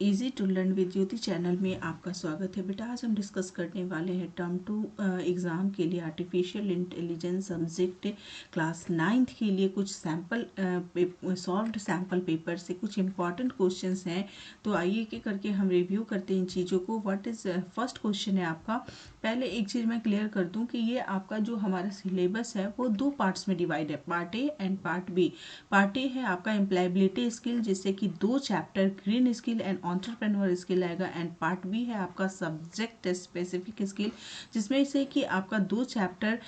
Easy to learn with Jyoti channel में आपका स्वागत है बेटा। आज हम डिस्कस करने वाले हैं टर्म 2 एग्ज़ाम के लिए artificial intelligence subject class 9th के लिए कुछ सैम्पल सॉल्व्ड सैम्पल पेपर से कुछ इंपॉर्टेंट क्वेश्चंस हैं। तो आइए के करके हम रिव्यू करते हैं इन चीज़ों को। व्हाट इज़ फर्स्ट क्वेश्चन है आपका। पहले एक चीज़ मैं क्लियर कर दूं कि ये आपका जो हमारा सिलेबस है वो दो पार्ट्स में डिवाइड है, part A and part B. Part A है आपका एम्प्लॉयबिलिटी स्किल, जिससे कि 2 chapter green skill and entrepreneur skill आएगा। एंड पार्ट बी है आपका सब्जेक्ट स्पेसिफिक स्किल, जिसमें से कि आपका 2 chapter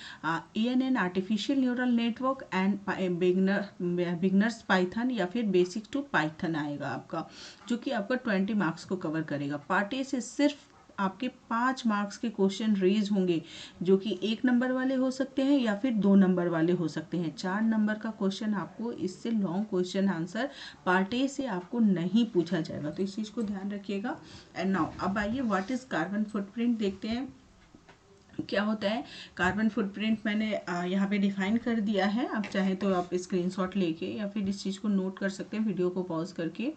ANN artificial neural network and beginners Python या फिर बेसिक टू पाइथन आएगा आपका, जो कि आपका 20 मार्क्स को कवर करेगा। पार्ट ए से सिर्फ आपके 5 मार्क्स के क्वेश्चन रेज होंगे, जो कि 1 नंबर वाले हो सकते हैं या फिर 2 नंबर वाले हो सकते हैं। 4 नंबर का क्वेश्चन आपको इससे long question answer part A से आपको नहीं पूछा जाएगा, तो इस चीज़ को ध्यान रखिएगा। एंड नाउ अब आइए व्हाट इज कार्बन फुटप्रिंट देखते हैं क्या होता है। कार्बन फुटप्रिंट मैंने यहाँ पे डिफाइन कर दिया है। आप चाहें तो आप स्क्रीनशॉट लेके या फिर इस चीज़ को नोट कर सकते हैं वीडियो को पॉज करके।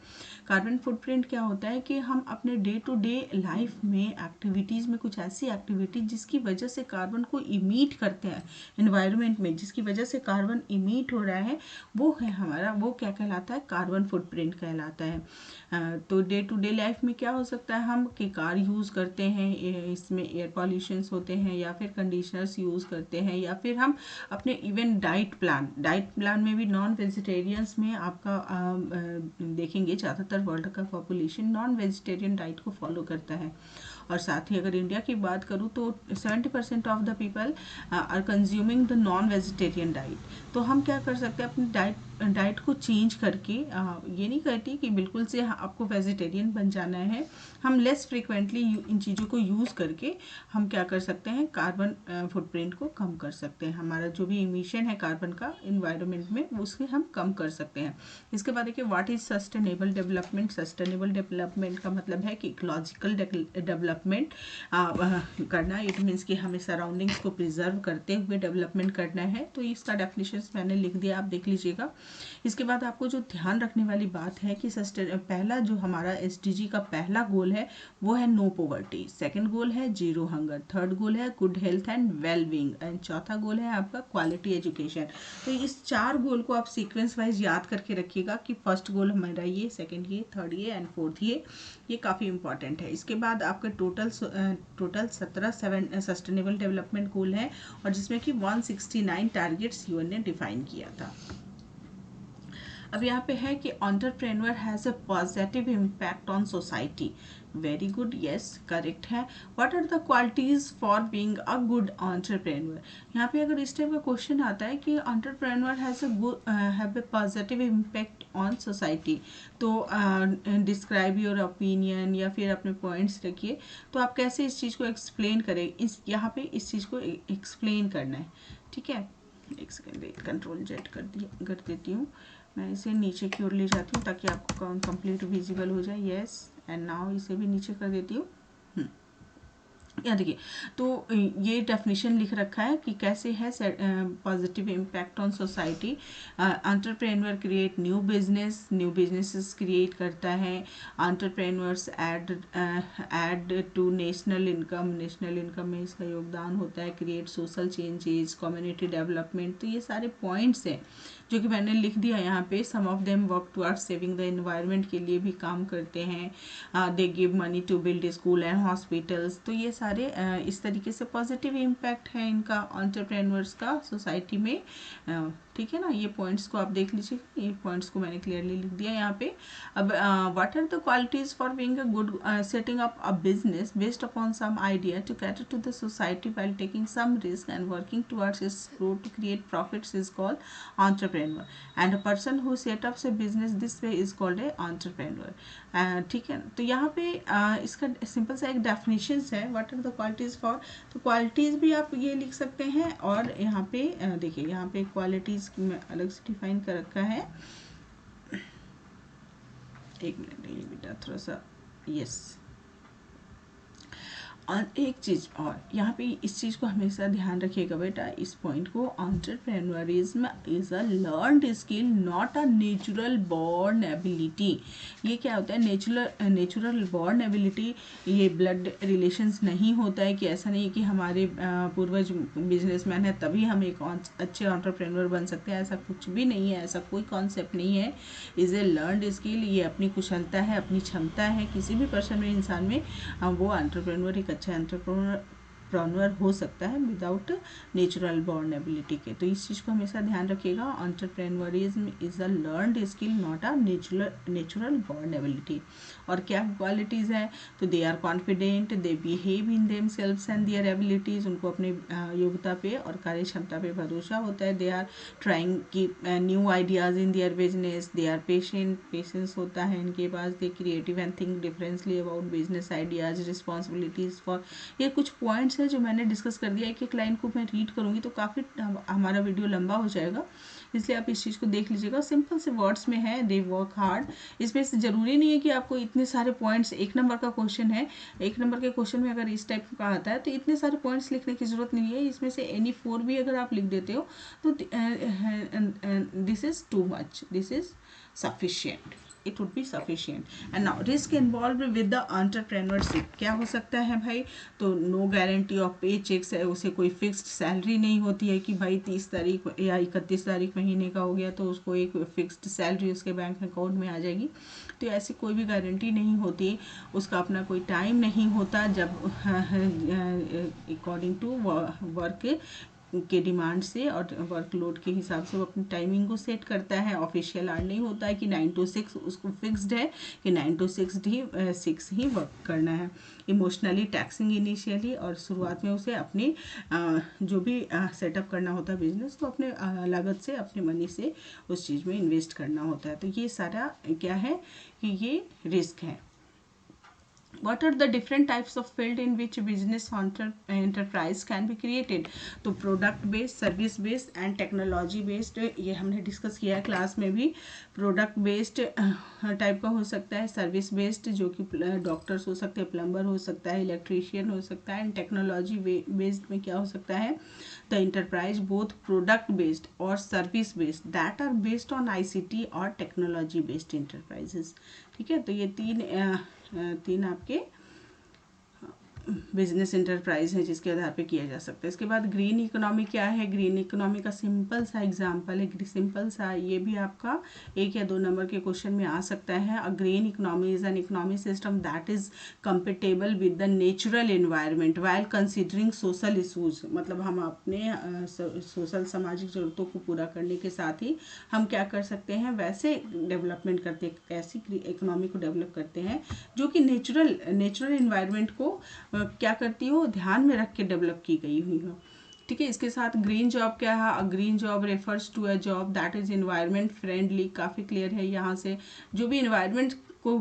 कार्बन फुटप्रिंट क्या होता है कि हम अपने डे टू डे लाइफ में एक्टिविटीज़ में कुछ ऐसी एक्टिविटीज जिसकी वजह से कार्बन को इमीट करते हैं इन्वायरमेंट में, जिसकी वजह से कार्बन इमीट हो रहा है, वो है हमारा, वो क्या कहलाता है, कार्बन फुटप्रिंट कहलाता है। तो डे टू डे लाइफ में क्या हो सकता है, हम कि कार यूज़ करते हैं, इसमें एयर पॉल्यूशंस होते हैं, या फिर कंडीशनर्स यूज़ करते हैं, या फिर हम अपने इवन डाइट प्लान में भी नॉन वेजिटेरियंस में आपका देखेंगे ज़्यादातर वर्ल्ड का पॉपुलेशन नॉन वेजिटेरियन डाइट को फॉलो करता है। और साथ ही अगर इंडिया की बात करूँ तो 70% of the people are consuming the non vegetarian diet. तो हम क्या कर सकते हैं, अपनी डाइट को चेंज करके, ये नहीं कहती कि बिल्कुल से आपको वेजिटेरियन बन जाना है, हम लेस फ्रिक्वेंटली इन चीज़ों को यूज़ करके हम क्या कर सकते हैं, कार्बन फुटप्रिंट को कम कर सकते हैं। हमारा जो भी इमिशन है कार्बन का इन्वायरमेंट में, उससे हम कम कर सकते हैं। इसके बाद देखिए what is sustainable development. Sustainable development का मतलब है कि इकोलॉजिकल डेवलपमेंट करना। इट मीन्स कि हमें सराउंडिंग्स को प्रिजर्व करते हुए डेवलपमेंट करना है। तो इसका डेफिनेशन मैंने लिख दिया, आप देख लीजिएगा। इसके बाद आपको जो ध्यान रखने वाली बात है कि पहला जो हमारा SDG का पहला गोल है वो है नो पॉवर्टी, सेकंड गोल है जीरो हंगर, थर्ड गोल है good health and well being, and चौथा गोल है आपका क्वालिटी एजुकेशन। तो इस 4 गोल को आप सीक्वेंस वाइज याद करके रखिएगा कि फर्स्ट गोल हमारा ये, सेकंड ये, थर्ड ये एंड फोर्थ ये काफ़ी इंपॉर्टेंट है। इसके बाद आपके टोटल 17 सस्टेनेबल डेवलपमेंट गोल है, और जिसमें कि 169 टारगेट्स UN ने डिफाइन किया था। अब यहाँ पे है कि entrepreneur has a positive impact on society. Very good, yes correct है। What are the qualities for being a good entrepreneur. यहाँ पे अगर इस टाइप का क्वेश्चन आता है कि entrepreneur has have a positive impact on society, तो डिस्क्राइब योर ओपिनियन या फिर अपने पॉइंट्स रखिए। तो आप कैसे इस चीज़ को एक्सप्लेन करें, इस यहाँ पे इस चीज़ को एक्सप्लेन करना है, ठीक है। एक सेकेंड वेट, कंट्रोल Z कर देती हूँ। मैं इसे नीचे की ओर ले जाती हूँ ताकि आपको कंप्लीट विजिबल हो जाए। यस, एंड नाउ इसे भी नीचे कर देती हूँ। यहाँ देखिए, तो ये डेफिनेशन लिख रखा है कि कैसे है positive impact on society. Entrepreneur create new businesses create करता है। Entrepreneurs add to national income में इसका योगदान होता है। Create social changes, community development. तो ये सारे पॉइंट्स हैं जो कि मैंने लिख दिया यहाँ पे। Some of them work towards saving the environment के लिए भी काम करते हैं। They give money to build school and hospitals. तो ये सारे इस तरीके से पॉजिटिव इम्पैक्ट है इनका एंटरप्रेन्योर्स का सोसाइटी में, ठीक है ना। ये पॉइंट्स को आप देख लीजिए, ये पॉइंट्स को मैंने क्लियरली लिख दिया यहाँ पे। अब what are the qualities for being a good setting up a business based upon some idea to cater to the society while taking some risk and working towards its growth to create profits is called entrepreneur, and a person who set up a business this way is called a entrepreneur। ठीक है, तो यहाँ पे इसका simple सा एक definition है, what are the qualities for. तो क्वालिटीज भी आप ये लिख सकते हैं, और यहाँ पे देखिए, यहाँ पे क्वालिटीज में अलग से डिफाइन कर रखा है। एक मिनट ये बेटा थोड़ा सा, यस। और एक चीज़ और यहाँ पे इस चीज़ को हमेशा ध्यान रखिएगा बेटा, इस पॉइंट को, entrepreneurism is a learned skill not a natural born ability. ये क्या होता है, नेचुरल बॉर्न एबिलिटी, ये ब्लड रिलेशंस नहीं होता है, कि ऐसा नहीं है कि हमारे पूर्वज बिजनेसमैन है तभी हम एक अच्छे एंटरप्रेन्योर बन सकते हैं, ऐसा कुछ भी नहीं है, ऐसा कोई कॉन्सेप्ट नहीं है। इज़ ए लर्नड स्किल, ये अपनी कुशलता है, अपनी क्षमता है, किसी भी पर्सन में, इंसान में वो एंटरप्रेन्योर एक अच्छा एंटरप्रेन्योर हो सकता है विदाउट नेचुरल बॉर्न एबिलिटी के। तो इस चीज़ को हमेशा ध्यान रखिएगा, entrepreneurism is a learned skill not a natural born ability. और क्या क्वालिटीज़ हैं, तो they are confident, they behave in themselves and their abilities, उनको अपने योग्यता पे और कार्य क्षमता पे भरोसा होता है। दे आर ट्राइंग की new ideas in their business, they are patience होता है इनके पास, they creative and think differently about business ideas, responsibilities for. ये कुछ पॉइंट्स हैं जो मैंने डिस्कस कर दिया, एक लाइन को मैं रीड करूँगी तो काफ़ी हमारा वीडियो लंबा हो जाएगा, इसलिए आप इस चीज़ को देख लीजिएगा। सिंपल से वर्ड्स में है, दे वर्क हार्ड। इसमें से ज़रूरी नहीं है कि आपको इतने सारे पॉइंट्स, 1 नंबर का क्वेश्चन है, 1 नंबर के क्वेश्चन में अगर इस टाइप का आता है तो इतने सारे पॉइंट्स लिखने की ज़रूरत नहीं है। इसमें से एनी 4 भी अगर आप लिख देते हो तो this is too much, this is sufficient, it would be sufficient. And now risk involved with the entrepreneurship, क्या हो सकता है भाई, तो नो गारंटी ऑफ पे चेक्स है, उसे कोई फिक्स्ड सैलरी नहीं होती है कि भाई 30 तारीख या 31 तारीख महीने का हो गया तो उसको एक फिक्स्ड सैलरी उसके बैंक अकाउंट में आ जाएगी, तो ऐसी कोई भी गारंटी नहीं होती। उसका अपना कोई टाइम नहीं होता, जब अकॉर्डिंग टू वर्क के डिमांड से और वर्कलोड के हिसाब से वो अपनी टाइमिंग को सेट करता है। ऑफिशियल आवर नहीं होता है कि 9 to 6 उसको फिक्स्ड है कि 9 to 6 ही वर्क करना है। इमोशनली टैक्सिंग इनिशियली, और शुरुआत में उसे अपनी जो भी सेटअप करना होता है बिजनेस, तो अपने लागत से, अपने मनी से उस चीज़ में इन्वेस्ट करना होता है। तो ये सारा क्या है कि ये रिस्क है। What are the different types of field in which business enterprise can be created? तो product based, service based and technology based, ये हमने डिस्कस किया है क्लास में भी। प्रोडक्ट बेस्ड टाइप का हो सकता है, सर्विस बेस्ड जो कि डॉक्टर्स हो सकते हैं, प्लम्बर हो सकता है, इलेक्ट्रीशियन हो सकता है, एंड टेक्नोलॉजी बेस्ड में क्या हो सकता है, the enterprise both product based और service based that are based on ICT और टेक्नोलॉजी बेस्ड इंटरप्राइजेस। ठीक है, तो ये तीन आपके बिजनेस इंटरप्राइज है जिसके आधार पे किया जा सकता है। इसके बाद ग्रीन इकोनॉमी क्या है, ग्रीन इकोनॉमी का सिंपल सा एग्जांपल है, सिंपल सा, ये भी आपका 1 या 2 नंबर के क्वेश्चन में आ सकता है। A green economy is an economic system that is compatible with the natural environment while considering social issues, मतलब हम अपने सोशल सामाजिक जरूरतों को पूरा करने के साथ ही हम क्या कर सकते हैं, वैसे डेवलपमेंट करते, ऐसी इकोनॉमी को डेवलप करते हैं जो कि नेचुरल एनवायरनमेंट को क्या करती हो, ध्यान में रख के डेवलप की गई हुई हो। ठीक है, इसके साथ ग्रीन जॉब क्या है, a green job refers to a job that is environment friendly, काफ़ी क्लियर है यहाँ से, जो भी एनवायरनमेंट को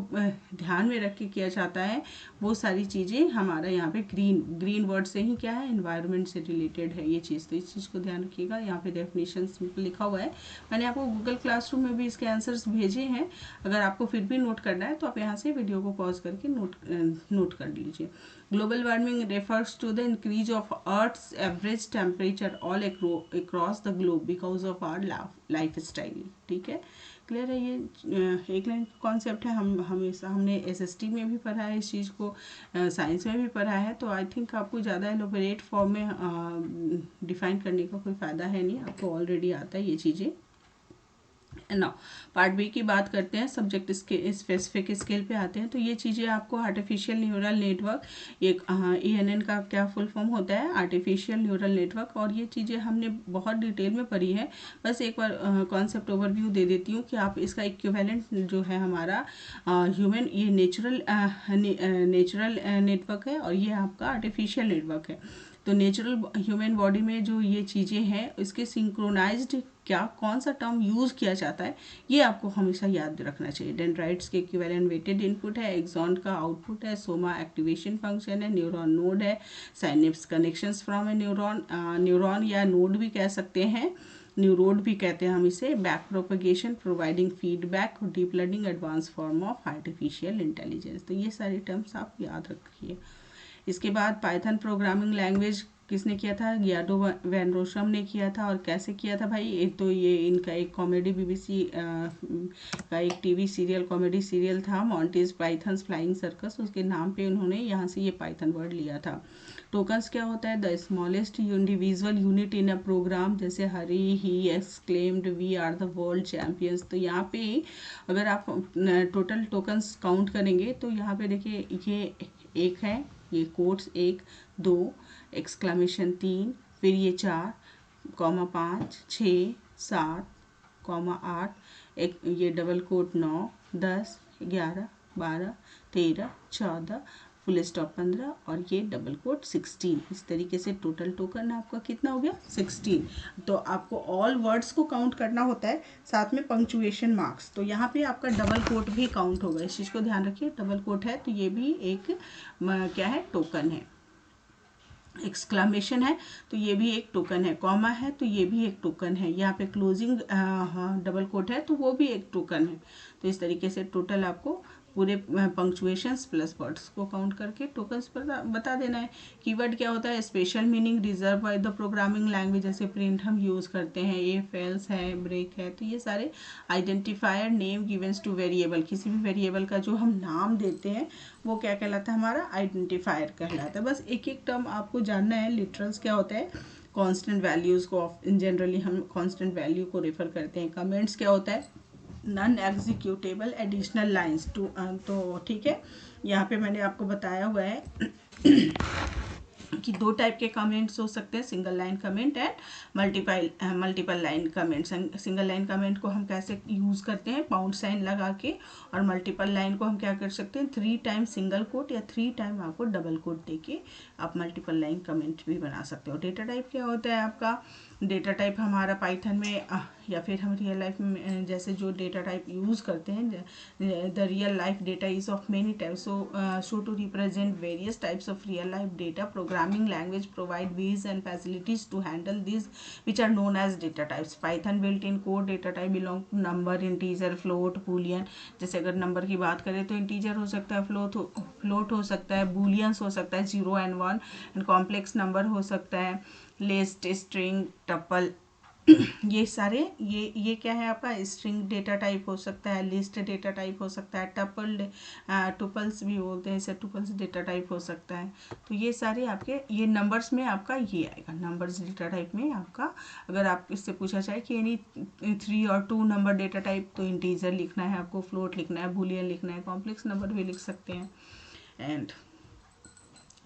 ध्यान में रख के किया जाता है वो सारी चीज़ें हमारा यहाँ पे ग्रीन वर्ड से ही क्या है, एनवायरनमेंट से रिलेटेड है ये चीज़, तो इस चीज़ को ध्यान रखिएगा। यहाँ पे डेफिनेशन लिखा हुआ है, मैंने आपको गूगल क्लासरूम में भी इसके आंसर्स भेजे हैं, अगर आपको फिर भी नोट करना है तो आप यहाँ से वीडियो को पॉज करके नोट कर लीजिए। Global warming refers to the increase of earth's average temperature all across the globe because of our life style. ठीक है, क्लियर है, ये एक लाइन कॉन्सेप्ट है, हमने SST में भी पढ़ा है इस चीज़ को, साइंस में भी पढ़ा है, तो आई थिंक आपको ज़्यादा एलोबरेट फॉर्म में डिफाइन करने का कोई फ़ायदा है नहीं, आपको ऑलरेडी आता है ये चीज़ें। नाउ पार्ट बी की बात करते हैं, सब्जेक्ट स्पेसिफिक स्केल पे आते हैं, तो ये चीज़ें आपको आर्टिफिशियल न्यूरल नेटवर्क, ये ANN का क्या फुल फॉर्म होता है, आर्टिफिशियल न्यूरल नेटवर्क, और ये चीज़ें हमने बहुत डिटेल में पढ़ी है, बस एक बार कॉन्सेप्ट ओवरव्यू दे देती हूँ कि आप इसका इक्विवेलेंट जो है हमारा ह्यूमन, ये नेचुरल नेटवर्क है और ये आपका आर्टिफिशियल नेटवर्क है। तो नेचुरल ह्यूमन बॉडी में जो ये चीज़ें हैं इसके सिंक्रोनाइज्ड क्या कौन सा टर्म यूज़ किया जाता है ये आपको हमेशा याद रखना चाहिए। डेंड्राइट्स के इक्विवेलेंट वेटेड इनपुट है, एक्सॉन का आउटपुट है, सोमा एक्टिवेशन फंक्शन है, न्यूरॉन नोड है, synapse connections from A neuron या नोड भी कह सकते हैं, न्यूरोड भी कहते हैं हम इसे, back propagation, providing feedback, deep learning, advance form of artificial intelligence. तो ये सारे टर्म्स आप याद रखिए। इसके बाद पाइथन प्रोग्रामिंग लैंग्वेज किसने किया था? गियाडो वैन रोसम ने किया था। और कैसे किया था भाई? एक तो ये इनका एक कॉमेडी बीबीसी का एक टीवी सीरियल, कॉमेडी सीरियल था, मॉन्टीज पाइथन्स फ्लाइंग सर्कस, उसके नाम पे उन्होंने यहाँ से ये पाइथन वर्ड लिया था। टोकन्स क्या होता है? The smallest individual unit in a program, जैसे Hari he exclaimed we are the world champions. तो यहाँ पे अगर आप टोटल टोकन्स काउंट करेंगे तो यहाँ पे देखिए ये एक है, ये कोट्स 1 2 एक्सक्लामेशन 3, फिर ये 4 कॉमा 5 6 7 कॉमा 8, एक ये डबल कोट 9 10 11 12 13 14 फुल स्टॉप 15 और ये डबल कोट 16। इस तरीके से टोटल टोकन आपका कितना हो गया? 16। तो आपको ऑल वर्ड्स को काउंट करना होता है, साथ में पंक्चुएशन मार्क्स। तो यहाँ पे आपका डबल कोट भी काउंट होगा, इस चीज़ को ध्यान रखिए। डबल कोट है तो ये भी एक क्या है? टोकन है। एक्सक्लामेशन है तो ये भी एक टोकन है। कॉमा है तो ये भी एक टोकन है। यहाँ पे क्लोजिंग डबल कोट है तो वो भी एक टोकन है। तो इस तरीके से टोटल आपको पूरे पंक्चुएशंस प्लस वर्ड्स को काउंट करके टोकन्स पर बता देना है। कीवर्ड क्या होता है? Special meaning reserve by the programming language, जैसे प्रिंट हम यूज़ करते हैं, इफ एल्स है, ब्रेक है। तो ये सारे आइडेंटिफायर नेम गिवन्स टू वेरिएबल, किसी भी वेरिएबल का जो हम नाम देते हैं वो क्या कहलाता है? हमारा आइडेंटिफायर कहलाता है। बस एक एक टर्म आपको जानना है। लिटरल्स क्या होता है? कांस्टेंट वैल्यूज़ को जनरली हम कांस्टेंट वैल्यू को रेफर करते हैं। कमेंट्स क्या होता है? Non executable additional lines too. तो ठीक है, यहाँ पे मैंने आपको बताया हुआ है कि 2 टाइप के कमेंट्स हो सकते हैं, single line comment and multiple line comment. Single line comment को हम कैसे यूज़ करते हैं? पाउंड साइन लगा के। और मल्टीपल लाइन को हम क्या कर सकते हैं? 3 टाइम सिंगल कोट या 3 टाइम आपको डबल कोट देके आप मल्टीपल लाइन कमेंट भी बना सकते हो। डेटा टाइप क्या होता है आपका? डेटा टाइप हमारा पाइथन में या फिर हम रियल लाइफ में जैसे जो डेटा टाइप यूज़ करते हैं, the real life data is of many types, so to represent various types of real life data, programming language provide ways and facilities to handle these which are known as data types. Python built-in core data type belong to number, integer, float, boolean. जैसे अगर number की बात करें तो integer हो सकता है, float हो सकता है, बूलियंस हो सकता है 0 and 1, एंड कॉम्प्लेक्स नंबर हो सकता है, लिस्ट, स्ट्रिंग, टपल। ये सारे ये क्या है आपका? स्ट्रिंग डेटा टाइप हो सकता है, लिस्ट डेटा टाइप हो सकता है, टुपल्स भी बोलते हैं इसे, टुपल्स डेटा टाइप हो सकता है। तो ये सारे आपके ये नंबर्स में आपका ये आएगा। नंबर्स डेटा टाइप में आपका अगर आप इससे पूछा जाए कि यानी 3 और 2 नंबर डेटा टाइप, तो इंटीजर लिखना है आपको, फ्लोट लिखना है, बूलियन लिखना है, कॉम्प्लेक्स नंबर भी लिख सकते हैं। एंड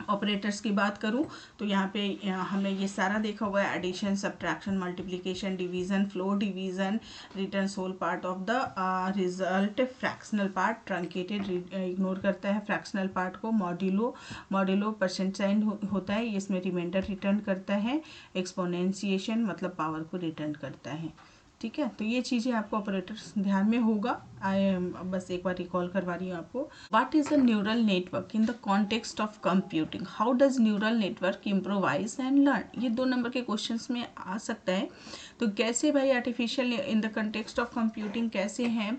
ऑपरेटर्स की बात करूं तो यहाँ पे हमने ये सारा देखा हुआ है, addition, subtraction, multiplication, division, float division, return whole part of the result, fractional part, truncated ignore करता है फ्रैक्शनल पार्ट को, मॉड्यूलो परसेंट साइन होता है, इसमें रिमाइंडर रिटर्न करता है, एक्सपोनेंशिएशन मतलब पावर को रिटर्न करता है। ठीक है, तो ये चीज़ें आपको ऑपरेटर्स ध्यान में होगा। बस एक बार रिकॉल करवा रही हूँ आपको। What is a neural network in the context of computing? How does neural network improvise and learn? ये 2 नंबर के क्वेश्चंस में आ सकता है। तो कैसे भाई artificial in the context of computing कैसे हैं?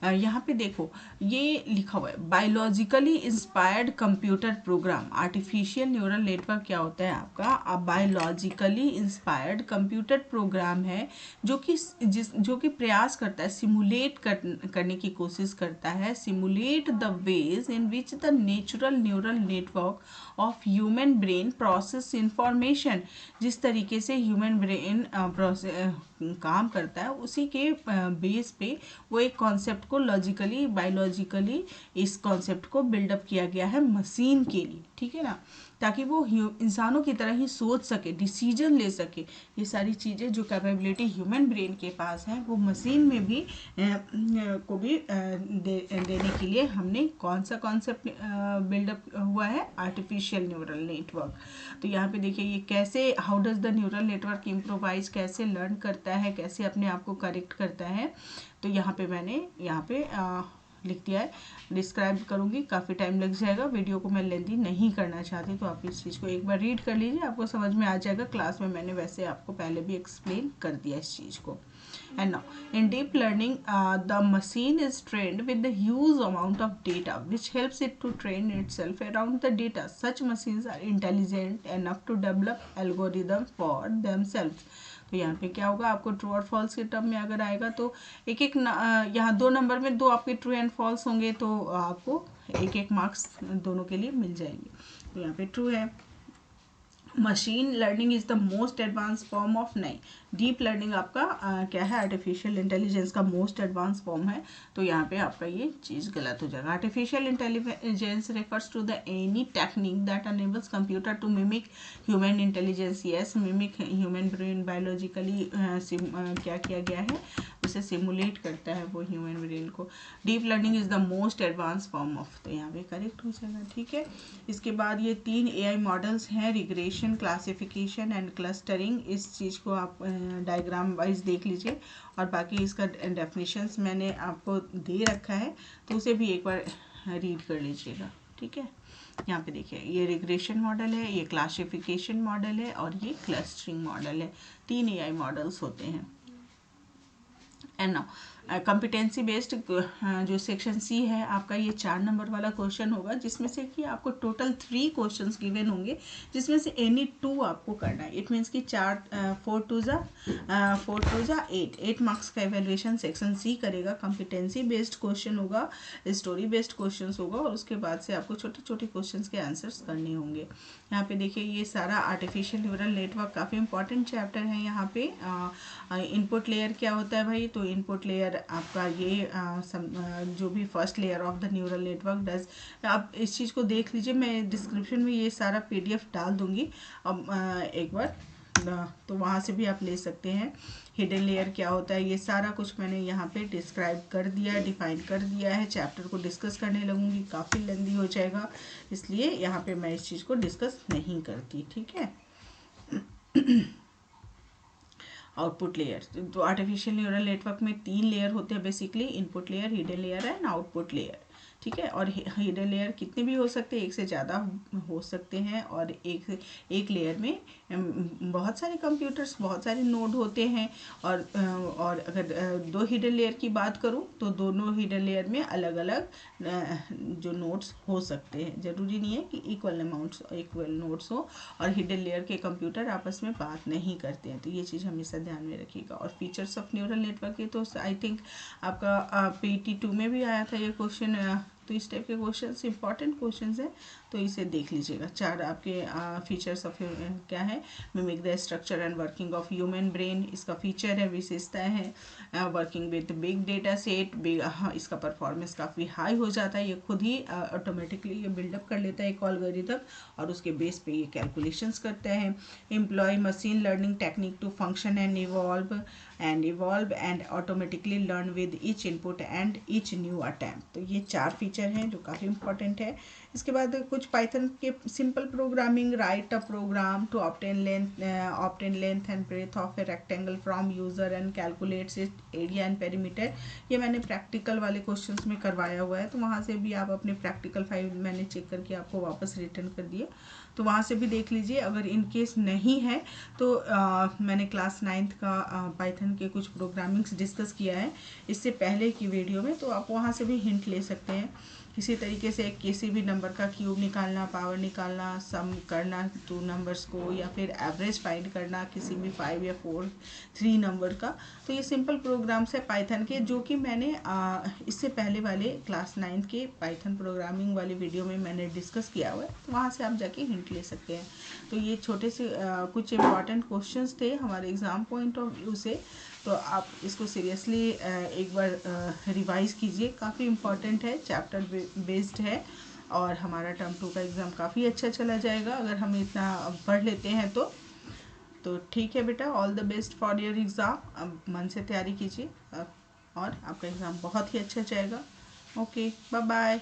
यहाँ पे देखो ये लिखा हुआ है, biologically inspired computer program. Artificial neural network क्या होता है आपका? बायोलॉजिकली इंस्पायर्ड कंप्यूटर प्रोग्राम है जो कि प्रयास करता है, सिमुलेट करने की कोशिश करता है, simulate the ways in which the natural neural network of human brain process information. जिस तरीके से ह्यूमन ब्रेन काम करता है उसी के बेस पे वो एक कॉन्सेप्ट को लॉजिकली बायोलॉजिकली इस कॉन्सेप्ट को बिल्डअप किया गया है मशीन के लिए। ठीक है ना, ताकि वो इंसानों की तरह ही सोच सके, डिसीजन ले सके। ये सारी चीज़ें जो कैपेबिलिटी ह्यूमन ब्रेन के पास है वो मशीन में भी को भी देने के लिए हमने कौन सा कॉन्सेप्ट बिल्डअप हुआ है? Artificial neural network. तो यहाँ पे देखिए ये कैसे, how does the neural network improvise, कैसे लर्न करता है, कैसे अपने आप को करेक्ट करता है। तो यहाँ पे मैंने लिख दिया है, डिस्क्राइब करूँगी, काफ़ी टाइम लग जाएगा, वीडियो को मैं लेंथी नहीं करना चाहती। तो आप इस चीज़ को एक बार रीड कर लीजिए, आपको समझ में आ जाएगा। क्लास में मैंने वैसे आपको पहले भी एक्सप्लेन कर दिया इस चीज़ को। And now, in deep learning, the machine is trained with the huge amount of data, which helps it to train itself around the data. Such machines are intelligent enough to develop algorithm for themselves. तो यहाँ पे क्या होगा, आपको true और false के term में अगर आएगा तो एक एक यहाँ 2 नंबर में 2 आपके ट्रू एंड फॉल्स होंगे, तो आपको एक एक मार्क्स दोनों के लिए मिल जाएंगे. तो यहाँ पे ट्रू है. Machine learning is the most advance form of, नहीं, डीप लर्निंग आपका क्या है, आर्टिफिशियल इंटेलिजेंस का मोस्ट एडवांस फॉर्म है. तो यहाँ पे आपका ये चीज़ गलत हो जाएगा. Artificial intelligence refers to the any technique that enables computer to mimic human intelligence. Yes, mimic human brain biologically क्या किया गया है, उसे सिमुलेट करता है वो ह्यूमन ब्रेन को. Deep learning is the most advance form of, तो यहाँ पे करेक्ट हो जाएगा. ठीक है. इसके बाद ये 3 AI मॉडल्स हैं, रिग्रेशन, क्लासिफिकेशन एंड क्लस्टरिंग. इस चीज़ को आप डायग्राम वाइज देख लीजिए, और बाकी इसका डेफिनेशंस मैंने आपको दे रखा है, तो उसे भी एक बार रीड कर लीजिएगा. ठीक है. यहाँ पे देखिए, ये रिग्रेशन मॉडल है, ये क्लासिफिकेशन मॉडल है, और ये क्लस्टरिंग मॉडल है. 3 AI मॉडल्स होते हैं. एंड नाउ कॉम्पिटेंसी बेस्ड जो सेक्शन सी है आपका, ये 4 नंबर वाला क्वेश्चन होगा, जिसमें से कि आपको टोटल 3 क्वेश्चंस गिवन होंगे, जिसमें से एनी 2 आपको करना है. इट मीन्स कि 4 टू जा 8 मार्क्स का एवेल्युएशन सेक्शन सी करेगा. कॉम्पिटेंसी बेस्ड क्वेश्चन होगा, स्टोरी बेस्ड क्वेश्चन होगा, और उसके बाद से आपको छोटे छोटे क्वेश्चन के आंसर्स करने होंगे. यहाँ पे देखिए, ये सारा आर्टिफिशियल न्यूरल नेटवर्क काफ़ी इंपॉर्टेंट चैप्टर है. यहाँ पे इनपुट लेयर क्या होता है भाई, तो इनपुट लेयर आपका ये जो भी first layer of the neural network does. आप इस चीज़ को देख लीजिए, मैं डिस्क्रिप्शन में ये सारा PDF डाल दूंगी. अब एक बार तो वहाँ से भी आप ले सकते हैं. हिडन लेयर क्या होता है, ये सारा कुछ मैंने यहाँ पे डिस्क्राइब कर दिया, डिफाइन कर दिया है. चैप्टर को डिस्कस करने लगूंगी, काफ़ी लेंदी हो जाएगा, इसलिए यहाँ पे मैं इस चीज़ को डिस्कस नहीं करती. ठीक है. आउटपुट लेयर, तो आर्टिफिशियल न्यूरल नेटवर्क में 3 लेयर होते हैं basically, input layer, hidden layer and output layer. ठीक है. और हिडन लेयर कितने भी हो सकते हैं, एक से ज़्यादा हो सकते हैं, और एक लेयर में बहुत सारे कंप्यूटर्स, बहुत सारे नोड होते हैं. और अगर 2 हिडन लेयर की बात करूं, तो दोनों हिडन लेयर में अलग अलग जो नोड्स हो सकते हैं. ज़रूरी नहीं है कि इक्वल नोड्स हो, और हिडन लेयर के कंप्यूटर आपस में बात नहीं करते हैं. तो ये चीज़ हमेशा ध्यान में रखिएगा. और फीचर्स ऑफ न्यूरल नेटवर्क के, तो आई थिंक आपका PET 2 में भी आया था ये क्वेश्चन. तो इस टाइप के क्वेश्चंस इंपॉर्टेंट क्वेश्चंस हैं, तो इसे देख लीजिएगा. 4 आपके फीचर्स ऑफ क्या है, mimic the structure and working of human brain. इसका फीचर है, विशेषताएं हैं, working with big data set. इसका परफॉर्मेंस काफ़ी हाई हो जाता है, ये खुद ही ऑटोमेटिकली ये बिल्डअप कर लेता है एक एल्गोरिथम, और उसके बेस पे ये कैलकुलेशंस करता है. Employ machine learning technique to function and evolve and automatically learn with each input and each new attempt. तो ये 4 फीचर हैं जो काफ़ी इंपॉर्टेंट है. इसके बाद कुछ पाइथन के simple programming, write a program to obtain length and breath of a rectangle from user and calculates its area and perimeter. ये मैंने प्रैक्टिकल वाले क्वेश्चंस में करवाया हुआ है, तो वहाँ से भी आप अपने प्रैक्टिकल फाइल मैंने चेक करके आपको वापस रिटर्न कर दिया, तो वहाँ से भी देख लीजिए. अगर इन केस नहीं है तो मैंने क्लास 9th का पाइथन के कुछ प्रोग्रामिंग्स डिस्कस किया है इससे पहले की वीडियो में, तो आप वहाँ से भी हिंट ले सकते हैं. इसी तरीके से किसी भी नंबर का क्यूब निकालना, पावर निकालना, सम करना 2 नंबर्स को, या फिर एवरेज फाइंड करना किसी भी 5 या 3 नंबर का. तो ये सिंपल प्रोग्राम्स है पाइथन के, जो कि मैंने इससे पहले वाले क्लास 9th के पाइथन प्रोग्रामिंग वाली वीडियो में मैंने डिस्कस किया हुआ है, तो वहाँ से आप जाके हिंट ले सकते हैं. तो ये छोटे से कुछ इम्पॉर्टेंट क्वेश्चंस थे हमारे एग्ज़ाम पॉइंट ऑफ व्यू से, तो आप इसको सीरियसली एक बार रिवाइज़ कीजिए. काफ़ी इम्पॉर्टेंट है, चैप्टर बेस्ड है, और हमारा टर्म 2 का एग्ज़ाम काफ़ी अच्छा चला जाएगा अगर हम इतना पढ़ लेते हैं तो ठीक है बेटा. All the best for your exam. अब मन से तैयारी कीजिए और आपका एग्ज़ाम बहुत ही अच्छा जाएगा. Okay, bye bye.